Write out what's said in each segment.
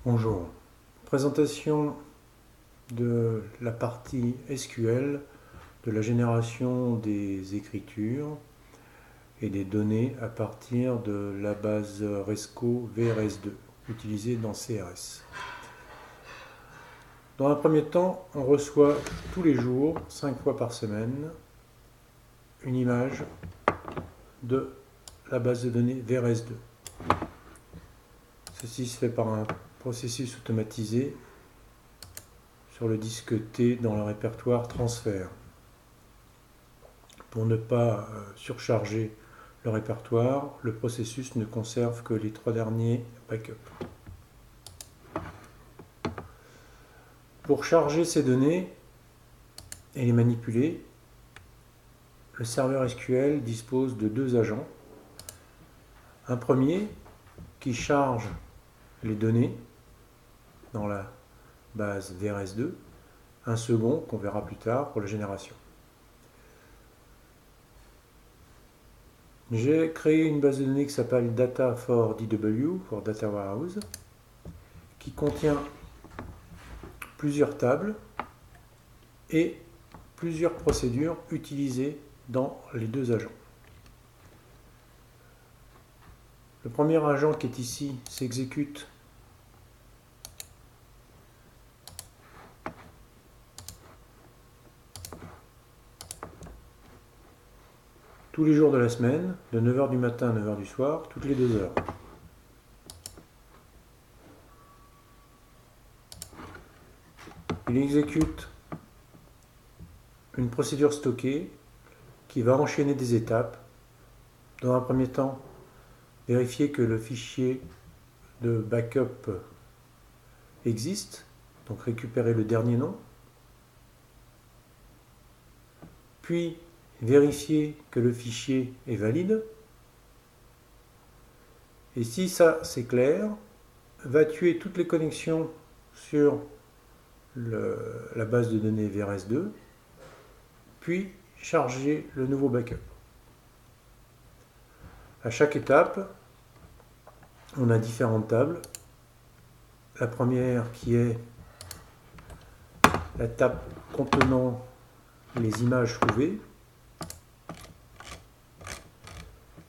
Bonjour. Présentation de la partie SQL de la génération des écritures et des données à partir de la base RESCO VRS2 utilisée dans CRS. Dans un premier temps, on reçoit tous les jours, 5 fois par semaine, une image de la base de données VRS2. Ceci se fait par un processus automatisé sur le disque T dans le répertoire transfert. Pour ne pas surcharger le répertoire, le processus ne conserve que les 3 derniers backups. Pour charger ces données et les manipuler, le serveur SQL dispose de 2 agents. Un premier qui charge les données dans la base VRS2, un second qu'on verra plus tard pour la génération. J'ai créé une base de données qui s'appelle Data for DW, for Data Warehouse, qui contient plusieurs tables et plusieurs procédures utilisées dans les 2 agents. Le premier agent qui est ici s'exécute tous les jours de la semaine, de 9h du matin à 9h du soir, toutes les 2 heures. Il exécute une procédure stockée qui va enchaîner des étapes. Dans un premier temps, vérifier que le fichier de backup existe, donc récupérer le dernier nom. Puis vérifier que le fichier est valide. Et si ça c'est clair, va tuer toutes les connexions sur la base de données VRS2, puis charger le nouveau backup. À chaque étape, on a différentes tables. La première qui est la table contenant les images trouvées.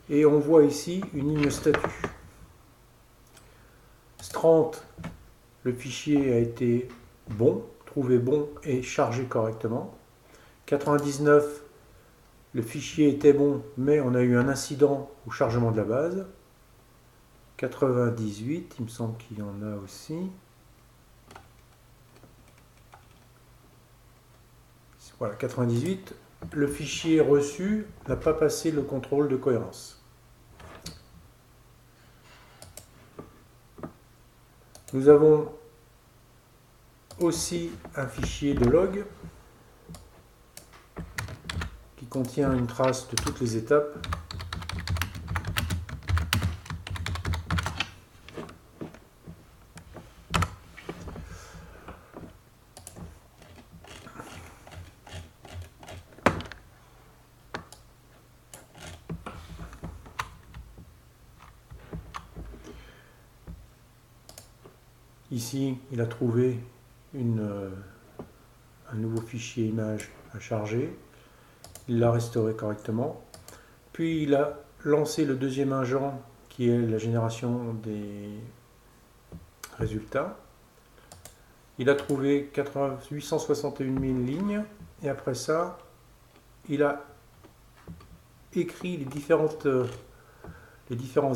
Et on voit ici une ligne statut. S30, le fichier a été bon, trouvé bon et chargé correctement. 99, le fichier était bon, mais on a eu un incident au chargement de la base. 98, il me semble qu'il y en a aussi. Voilà, 98, le fichier reçu n'a pas passé le contrôle de cohérence. Nous avons aussi un fichier de log qui contient une trace de toutes les étapes. Ici, il a trouvé un nouveau fichier image à charger. Il l'a restauré correctement. Puis il a lancé le deuxième agent qui est la génération des résultats. Il a trouvé 861 000 lignes et après ça, il a écrit les différents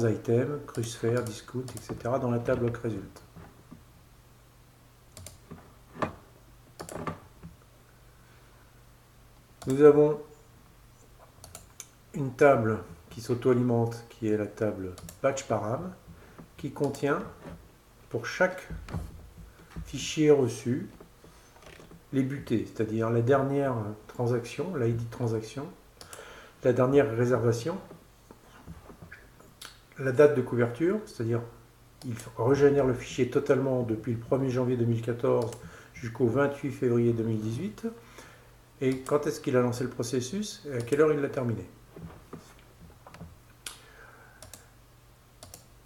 items, crucifer, discount, etc. dans la table result. Nous avons une table qui s'auto-alimente, qui est la table batch param, qui contient pour chaque fichier reçu les butées, c'est-à-dire la dernière transaction, l'ID transaction, la dernière réservation, la date de couverture, c'est-à-dire il régénère le fichier totalement depuis le 1er janvier 2014 jusqu'au 28 février 2018, et quand est-ce qu'il a lancé le processus et à quelle heure il l'a terminé.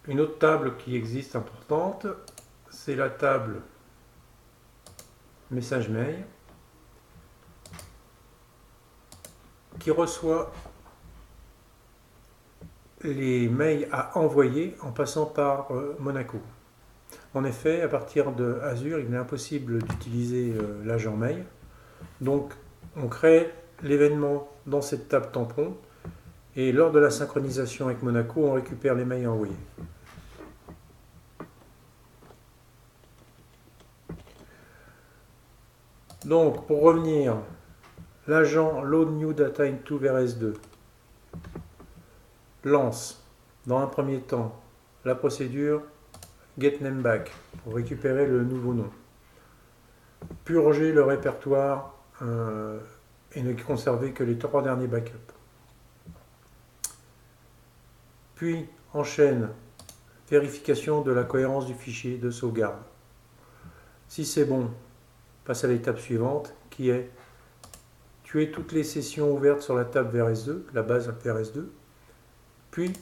Une autre table qui existe importante, c'est la table message mail qui reçoit les mails à envoyer en passant par Monaco. En effet, à partir de Azure, il est impossible d'utiliser l'agent mail. Donc, on crée l'événement dans cette table tampon et lors de la synchronisation avec Monaco, on récupère les mails à envoyer. Donc, pour revenir, l'agent Load New Data into VRS2 lance dans un premier temps la procédure getNameBack pour récupérer le nouveau nom, purger le répertoire et ne conserver que les 3 derniers backups. Puis enchaîne vérification de la cohérence du fichier de sauvegarde. Si c'est bon, passe à l'étape suivante qui est tuer toutes les sessions ouvertes sur la table VRS2, la base VRS2, puis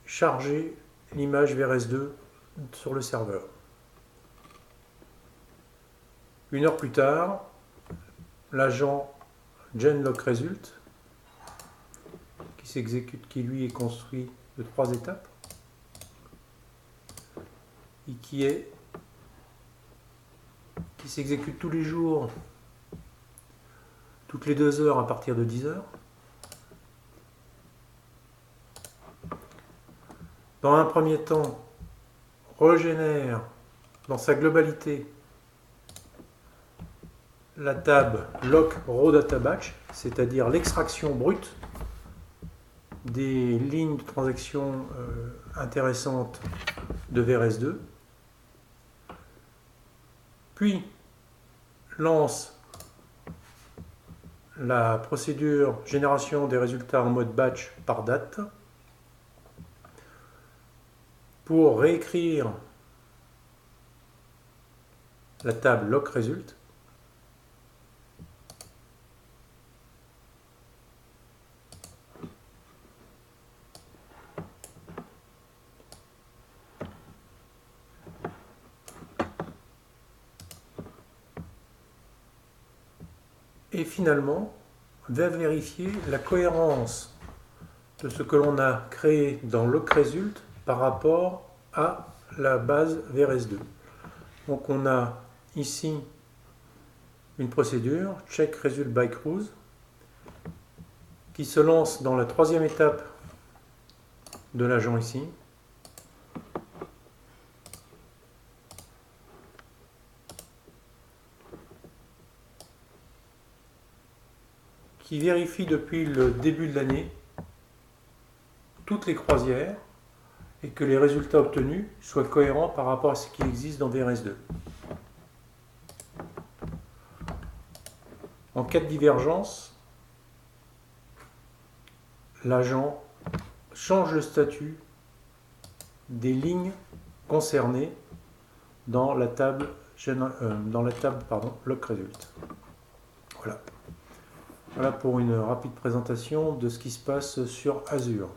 charger l'image VRS2 sur le serveur. 1 heure plus tard, l'agent genLockResult qui s'exécute, qui lui est construit de 3 étapes et qui s'exécute tous les jours, toutes les 2 heures à partir de 10 heures. Dans un premier temps, régénère dans sa globalité la table lock raw data batch, c'est-à-dire l'extraction brute des lignes de transaction intéressantes de VRS2, puis lance la procédure génération des résultats en mode batch par date pour réécrire la table lockResult et finalement va vérifier la cohérence de ce que l'on a créé dans lockResult par rapport à la base VRS2. Donc on a ici une procédure check result by cruise qui se lance dans la 3e étape de l'agent ici, qui vérifie depuis le début de l'année toutes les croisières et que les résultats obtenus soient cohérents par rapport à ce qui existe dans VRS2. En cas de divergence, l'agent change le statut des lignes concernées dans la table, lockResult. Voilà pour une rapide présentation de ce qui se passe sur Azure.